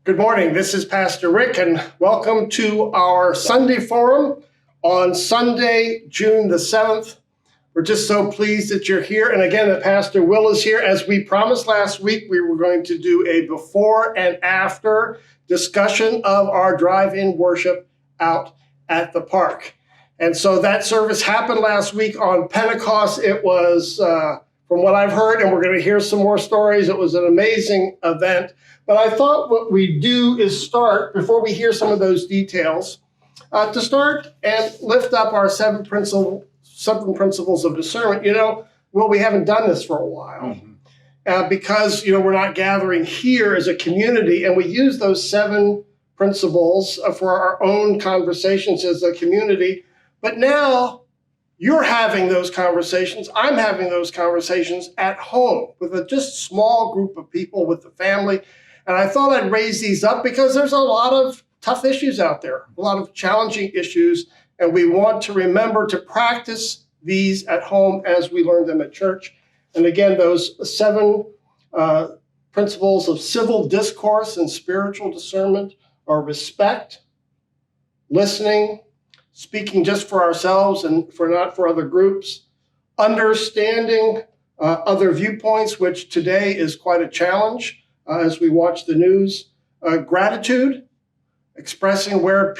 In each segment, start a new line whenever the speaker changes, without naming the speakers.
Good morning. This is Pastor Rick, and welcome to our Sunday Forum on Sunday, June the 7th. We're just so pleased that you're here. And again, that Pastor Will is here. As we promised last week, we were going to do a before and after discussion of our drive-in worship out at the park. And so that service happened last week on Pentecost. It was, from what I've heard, and we're going to hear some more stories, it was an amazing event. But I thought what we do is start, before we hear some of those details, to start and lift up our seven principles of discernment. Well, we haven't done this for a while because, we're not gathering here as a community, and we use those seven principles for our own conversations as a community. But now you're having those conversations. I'm having those conversations at home with a just small group of people, with the family. And I thought I'd raise these up because there's a lot of tough issues out there, a lot of challenging issues, and we want to remember to practice these at home as we learn them at church. And again, those seven principles of civil discourse and spiritual discernment are respect, listening, speaking just for ourselves and not for other groups, understanding other viewpoints, which today is quite a challenge as we watch the news, gratitude, expressing where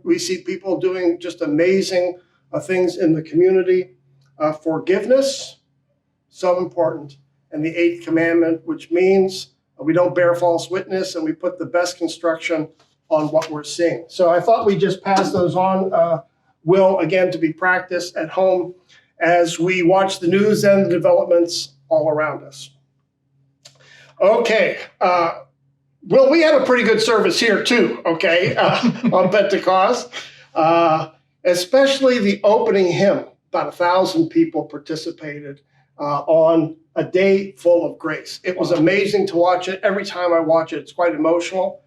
we see people doing just amazing things in the community, forgiveness, so important, and the eighth commandment, which means we don't bear false witness and we put the best construction on what we're seeing. So I thought we'd just pass those on, Will, again, to be practiced at home as we watch the news and the developments all around us. Okay. Well, we had a pretty good service here too, okay, on Pentecost, especially the opening hymn. About 1,000 people participated on a day full of grace. It was amazing to watch it. Every time I watch it, it's quite emotional.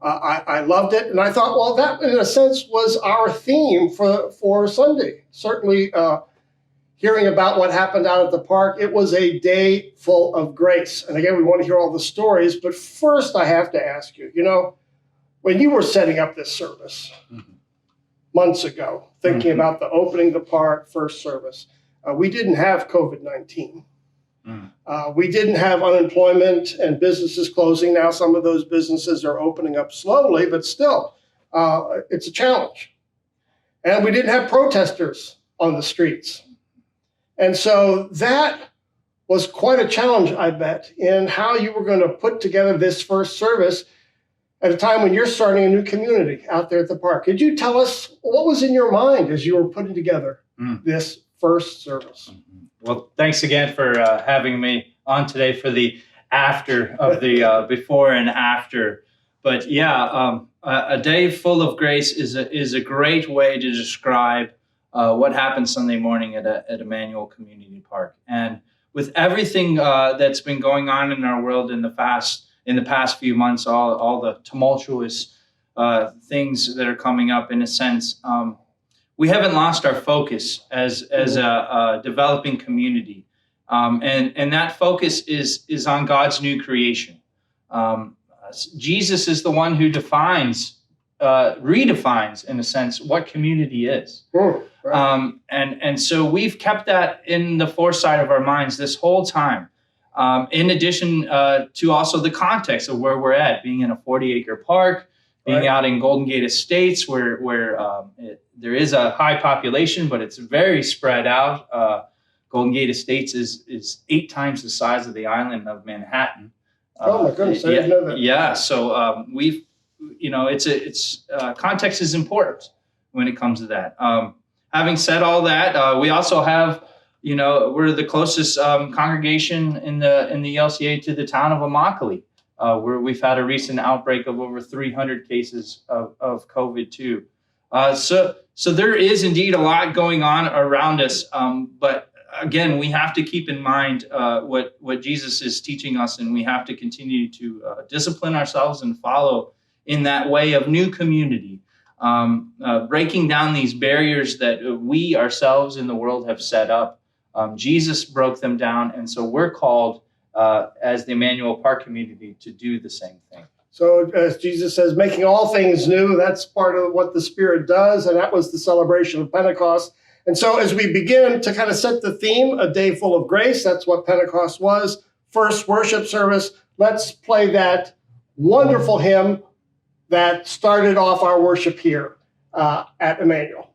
I loved it. And I thought, well, that in a sense was our theme for Sunday. Certainly, hearing about what happened out at the park, it was a day full of grace. And again, we want to hear all the stories, but first I have to ask you, when you were setting up this service months ago, thinking about the opening the park first service, we didn't have COVID-19. We didn't have unemployment and businesses closing. Now some of those businesses are opening up slowly, but still, it's a challenge. And we didn't have protesters on the streets. And so that was quite a challenge, I bet, in how you were going to put together this first service at a time when you're starting a new community out there at the park. Could you tell us what was in your mind as you were putting together this first service?
Well, thanks again for having me on today for the after of the before and after. But yeah, a day full of grace is a great way to describe what happened Sunday morning at Emmanuel Community Park. And with everything that's been going on in our world in the past few months, all the tumultuous things that are coming up, in a sense, we haven't lost our focus as a developing community. And that focus is on God's new creation. Jesus is the one who redefines, in a sense, what community is. Right. And so we've kept that in the foresight of our minds this whole time. In addition to also the context of where we're at, being in a 40-acre park, being out in Golden Gate Estates, where there is a high population, but it's very spread out. Golden Gate Estates is 8 times the size of the island of Manhattan.
Oh my goodness, I didn't know that.
Yeah, so we've, context is important when it comes to that. Having said all that, we also have, we're the closest congregation in the LCA to the town of Immanuel, where we've had a recent outbreak of over 300 cases of COVID too. So there is indeed a lot going on around us, but again, we have to keep in mind what Jesus is teaching us, and we have to continue to discipline ourselves and follow in that way of new community, breaking down these barriers that we ourselves in the world have set up. Jesus broke them down, and so we're called as the Emmanuel Park community to do the same thing.
So as Jesus says, making all things new, that's part of what the Spirit does, and that was the celebration of Pentecost. And so as we begin to kind of set the theme, a day full of grace, that's what Pentecost was, first worship service, let's play that wonderful hymn that started off our worship here at Emmanuel.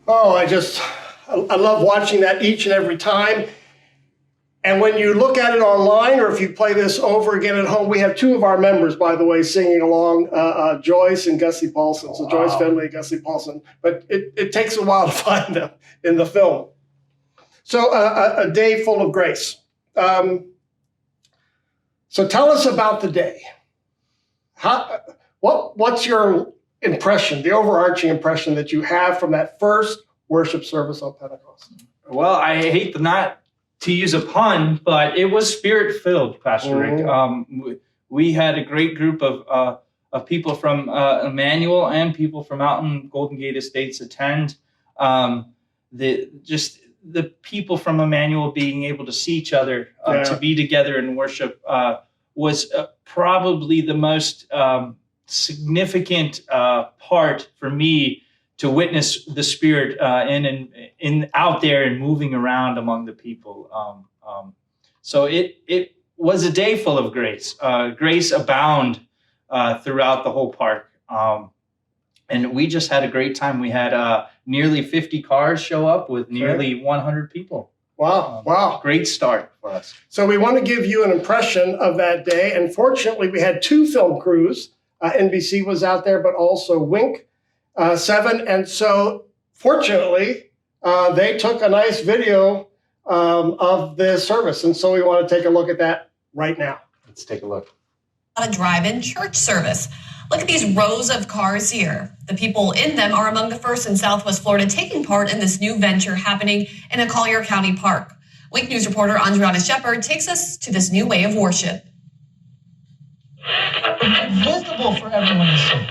Oh, I love watching that each and every time. And when you look at it online, or if you play this over again at home, we have two of our members, by the way, singing along, Joyce and Gussie Paulson. So Joyce Finley and Gussie Paulson. But it takes a while to find them in the film. So a day full of grace. So tell us about the day. What's your impression, the overarching impression that you have from that first worship service on Pentecost?
Well, I hate not to use a pun, but it was spirit-filled, Pastor Rick. We had a great group of people from Emmanuel and people from out in Golden Gate Estates attend. The people from Emmanuel being able to see each other, to be together and worship, was probably the most significant part for me to witness the Spirit in out there and moving around among the people. So it was a day full of grace. Grace abound throughout the whole park. And we just had a great time. We had nearly 50 cars show up with nearly 100 people.
Wow.
Great start for us.
So we want to give you an impression of that day. And fortunately, we had two film crews. NBC was out there, but also Wink 7. And so fortunately, they took a nice video of the service. And so we want to take a look at that right now.
Let's take a look.
A drive-in church service. Look at these rows of cars here. The people in them are among the first in Southwest Florida taking part in this new venture happening in a Collier County park. Wink News reporter Andriana Shepard takes us to this new way of worship.
Visible for everyone to see.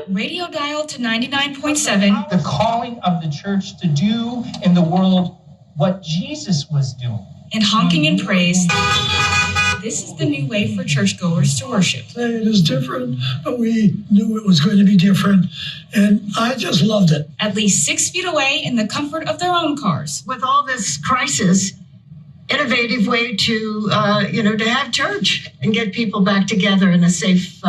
Radio dial to 99.7.
The calling of the church to do in the world what Jesus was doing.
And honking in praise. This is the new way for churchgoers to worship.
It is different, but we knew it was going to be different, and I just loved it.
At least 6 feet away in the comfort of their own cars.
With all this crisis, innovative way to have church and get people back together in a safe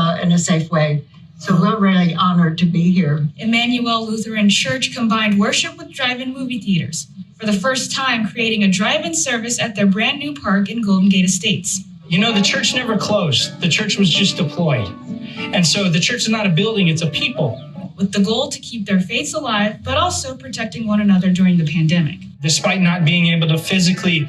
way. So we're really honored to be here.
Emmanuel Lutheran Church combined worship with drive-in movie theaters, for the first time creating a drive-in service at their brand new park in Golden Gate Estates.
You know, the church never closed. The church was just deployed. And so the church is not a building, it's a people.
With the goal to keep their faiths alive, but also protecting one another during the pandemic.
Despite not being able to physically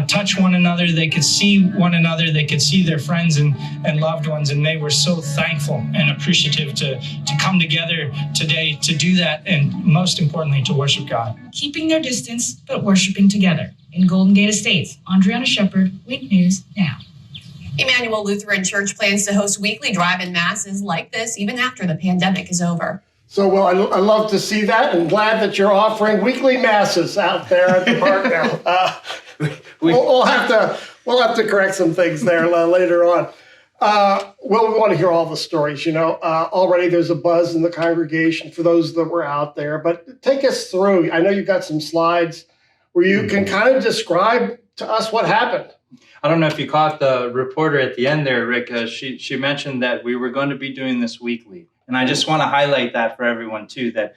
touch one another, they could see one another, they could see their friends and loved ones, and they were so thankful and appreciative to come together today to do that, and most importantly, to worship God.
Keeping their distance, but worshiping together. In Golden Gate Estates, Andriana Shepard, Wink News Now.
Emmanuel Lutheran Church plans to host weekly drive-in masses like this even after the pandemic is over.
So, well, I love to see that, and glad that you're offering weekly masses out there at the park now. We'll have to correct some things there later on. We want to hear all the stories. Already there's a buzz in the congregation for those that were out there. But take us through. I know you've got some slides where you can kind of describe to us what happened.
I don't know if you caught the reporter at the end there, Rick. She mentioned that we were going to be doing this weekly. And I just want to highlight that for everyone, too, that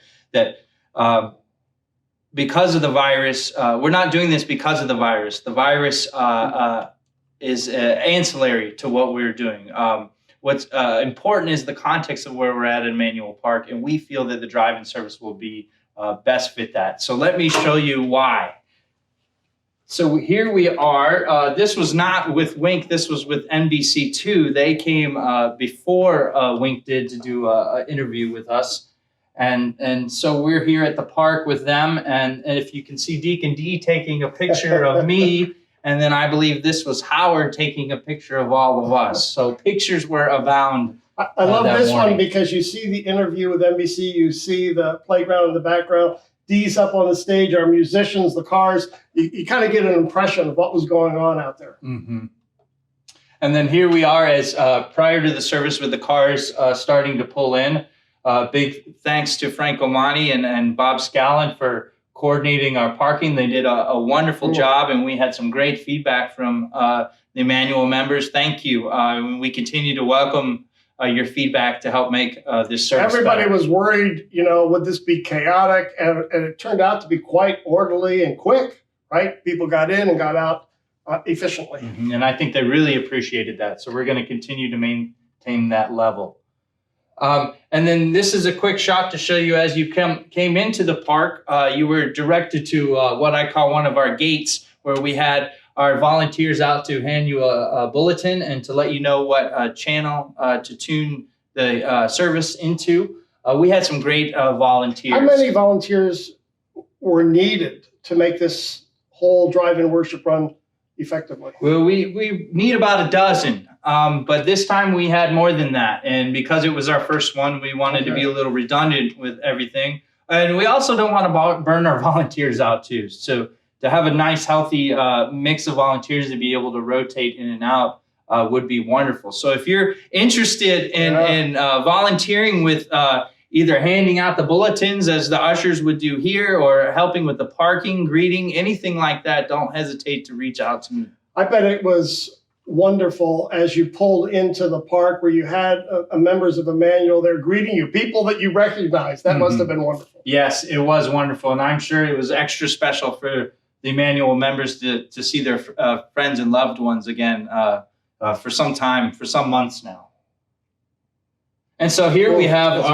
because of the virus, we're not doing this because of the virus. The virus is ancillary to what we're doing. What's important is the context of where we're at Emmanuel Park, and we feel that the drive-in service will be best fit that. So let me show you why. So here we are. This was not with Wink. This was with NBC2. They came before Wink did to do an interview with us. And so we're here at the park with them. And if you can see Deacon D taking a picture of me, and then I believe this was Howard taking a picture of all of us. So pictures were abound.
I love this one because you see the interview with NBC. You see the playground in the background. D's up on the stage, our musicians, the cars. You kind of get an impression of what was going on out there.
Mm-hmm. And then here we are as prior to the service with the cars starting to pull in. Big thanks to Frank Omani and Bob Scallon for coordinating our parking. They did a wonderful job, and we had some great feedback from the Emmanuel members. Thank you. We continue to welcome your feedback to help make this service
Everybody
better.
was worried, would this be chaotic? And it turned out to be quite orderly and quick, right? People got in and got out efficiently.
Mm-hmm. And I think they really appreciated that. So we're going to continue to maintain that level. And then this is a quick shot to show you as you came into the park, you were directed to what I call one of our gates, where we had our volunteers out to hand you a bulletin and to let you know what channel to tune the service into. We had some great volunteers.
How many volunteers were needed to make this whole drive-in worship run effectively?
Well, we need about a dozen, but this time we had more than that. And because it was our first one, we wanted to be a little redundant with everything. And we also don't want to burn our volunteers out too. So to have a nice, healthy mix of volunteers to be able to rotate in and out would be wonderful. So if you're interested in volunteering with either handing out the bulletins as the ushers would do here, or helping with the parking, greeting, anything like that, don't hesitate to reach out to me.
I bet it was wonderful as you pulled into the park where you had members of Emmanuel there greeting you, people that you recognize. That must have been wonderful.
Yes, it was wonderful. And I'm sure it was extra special for the Emmanuel members to see their friends and loved ones again for some time, for some months now. And so here we have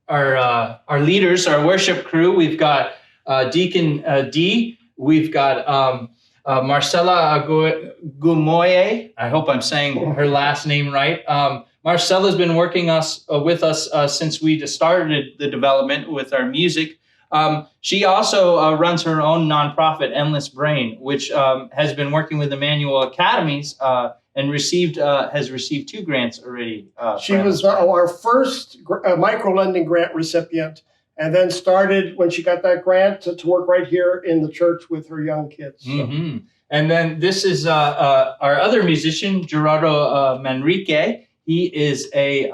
our leaders, our worship crew. We've got Deacon D. We've got Marcella Gumoye. I hope I'm saying her last name right. Marcella's been working with us since we just started the development with our music. She also runs her own nonprofit, Endless Brain, which has been working with Emmanuel Academies and has received 2 grants already.
She was our first micro-lending grant recipient, and then started, when she got that grant, to work right here in the church with her young kids. So.
Mm-hmm. And then this is our other musician, Gerardo Manrique. He is a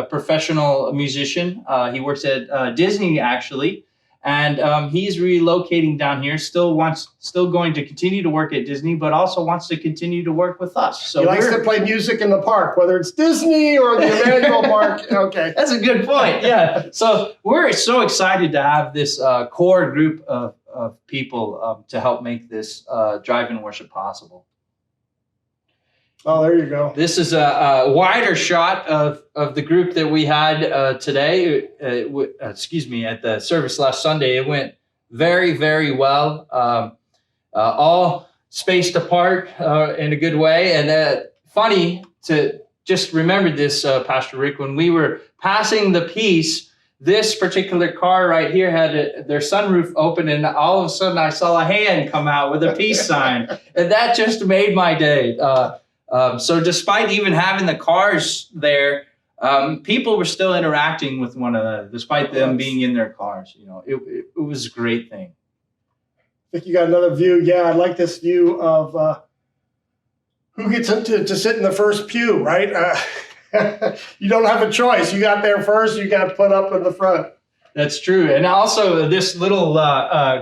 professional musician. He works at Disney, actually. And he's relocating down here, still going to continue to work at Disney, but also wants to continue to work with us. So
he likes to play music in the park, whether it's Disney or the Emmanuel Park. Okay.
That's a good point. Yeah. So we're so excited to have this core group of people to help make this drive-in worship possible.
Oh, there you go.
This is a wider shot of the group that we had today. At the service last Sunday. It went very, very well. All spaced apart in a good way. And funny to just remember this, Pastor Rick, when we were passing the piece, this particular car right here had their sunroof open, and all of a sudden I saw a hand come out with a peace sign. And that just made my day. So despite even having the cars there, people were still interacting with one another, despite them being in their cars. You know, it was a great thing.
I think you got another view. Yeah, I like this view of who gets to sit in the first pew, right? You don't have a choice. You got there first. You got put up in the front.
That's true. And also this little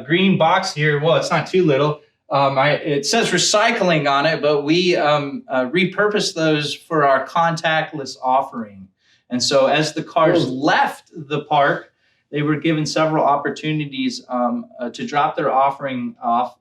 green box here, well, it's not too little. It says recycling on it, but we repurposed those for our contactless offering. And so as the cars left the park, they were given several opportunities to drop their offering off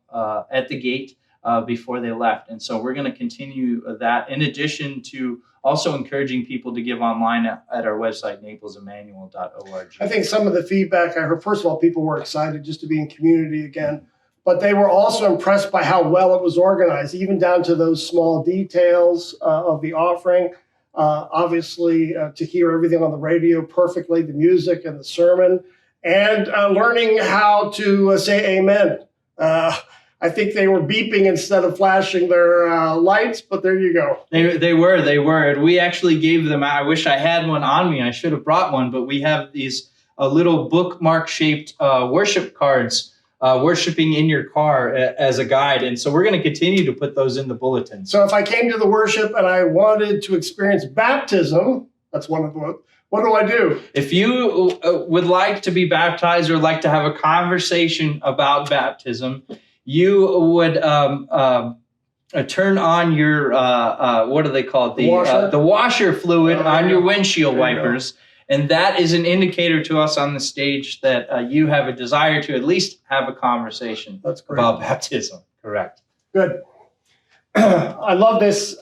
at the gate before they left. And so we're going to continue that, in addition to also encouraging people to give online at our website, naplesemmanuel.org.
I think some of the feedback I heard, first of all, people were excited just to be in community again. But they were also impressed by how well it was organized, even down to those small details of the offering. Obviously, to hear everything on the radio perfectly, the music and the sermon, and learning how to say amen. I think they were beeping instead of flashing their lights, but there you go.
They were. And we actually gave them, I wish I had one on me. I should have brought one, but we have these little bookmark-shaped worship cards, worshiping in your car as a guide. And so we're going to continue to put those in the bulletin.
So if I came to the worship and I wanted to experience baptism, that's one of them. What do I do?
If you would like to be baptized or like to have a conversation about baptism, you would turn on your, what do they call it? The washer fluid on your windshield wipers. And that is an indicator to us on the stage that you have a desire to at least have a conversation about baptism. Correct.
Good. I love this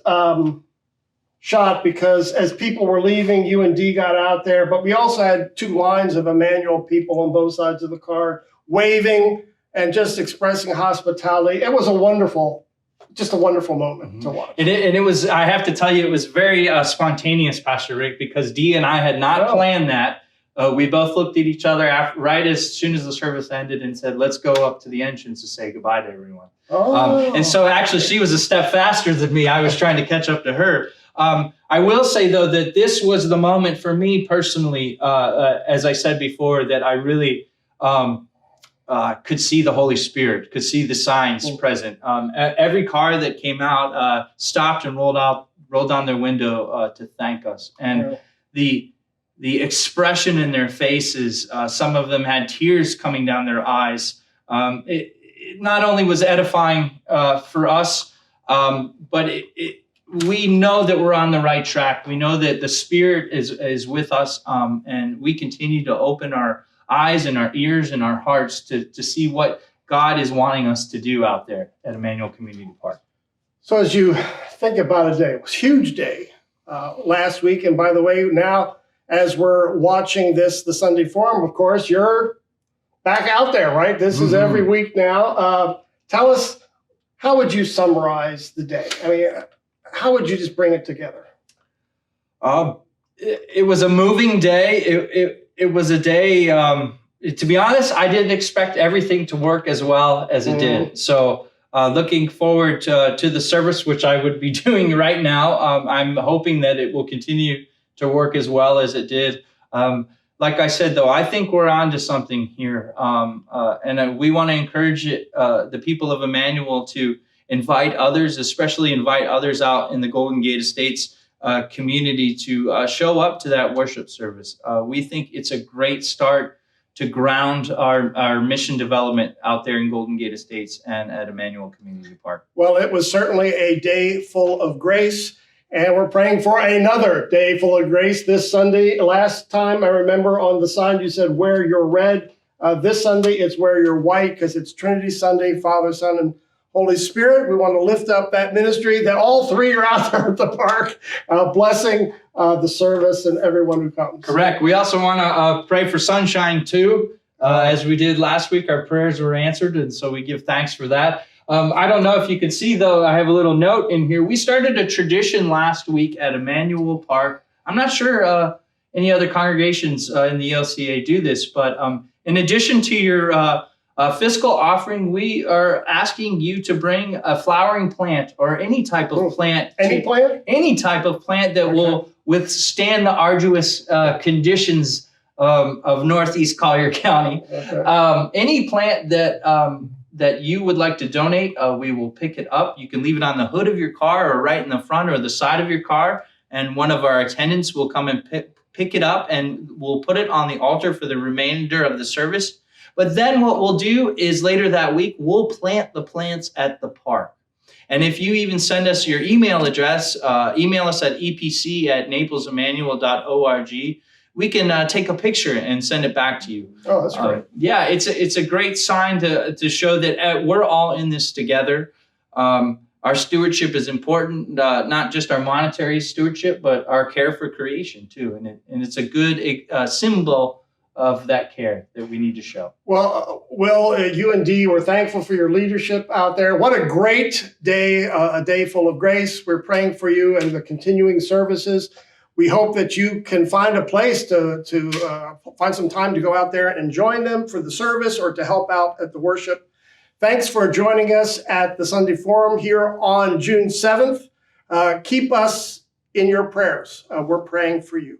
shot because as people were leaving, you and Dee got out there, but we also had 2 lines of Emmanuel people on both sides of the car, waving and just expressing hospitality. It was a wonderful just a wonderful moment to watch.
And it was, I have to tell you, it was very spontaneous, Pastor Rick, because Dee and I had not planned that. We both looked at each other right as soon as the service ended and said, let's go up to the entrance to say goodbye to everyone. And so actually she was a step faster than me. I was trying to catch up to her. I will say, though, that this was the moment for me personally, as I said before, that I really could see the Holy Spirit, could see the signs present. Every car that came out stopped and rolled down their window to thank us. And the expression in their faces, some of them had tears coming down their eyes. It not only was edifying for us, but we know that we're on the right track. We know that the Spirit is with us, and we continue to open our eyes and our ears and our hearts to see what God is wanting us to do out there at Emmanuel Community Park.
So as you think about a day, it was a huge day last week. And by the way, now as we're watching this, the Sunday Forum, of course, you're back out there, right? This is every week now. Tell us, how would you summarize the day? I mean, how would you just bring it together?
It was a moving day. It was a day, to be honest, I didn't expect everything to work as well as it did. So looking forward to the service, which I would be doing right now. I'm hoping that it will continue to work as well as it did. Like I said, though, I think we're on to something here. And we want to encourage the people of Emmanuel to invite others, especially invite others out in the Golden Gate Estates community to show up to that worship service. We think it's a great start to ground our mission development out there in Golden Gate Estates and at Emmanuel Community Park.
Well, it was certainly a day full of grace, and we're praying for another day full of grace this Sunday. Last time, I remember on the sign you said, wear your red. This Sunday, it's wear your white, because it's Trinity Sunday, Father, Son, and Holy Spirit. We want to lift up that ministry, that all three are out there at the park, blessing the service and everyone who comes.
Correct. We also want to pray for sunshine, too. As we did last week, our prayers were answered, and so we give thanks for that. I don't know if you can see, though, I have a little note in here. We started a tradition last week at Emmanuel Park. I'm not sure any other congregations in the ELCA do this, but in addition to your fiscal offering, we are asking you to bring a flowering plant or any type of plant.
Any plant?
Any type of plant that will withstand the arduous conditions of Northeast Collier County. Any plant that you would like to donate, we will pick it up. You can leave it on the hood of your car or right in the front or the side of your car, and one of our attendants will come and pick it up, and we'll put it on the altar for the remainder of the service. But then what we'll do is later that week, we'll plant the plants at the park. And if you even send us your email address, email us at epc@naplesemmanuel.org, we can take a picture and send it back to you.
Oh, that's great.
Yeah, it's a great sign to show that we're all in this together. Our stewardship is important, not just our monetary stewardship, but our care for creation too. And it's a good symbol of that care that we need to show.
Well, Will, you and Dee, we're thankful for your leadership out there. What a great day, a day full of grace. We're praying for you and the continuing services. We hope that you can find a place to find some time to go out there and join them for the service or to help out at the worship. Thanks for joining us at the Sunday Forum here on June 7th. Keep us in your prayers. We're praying for you.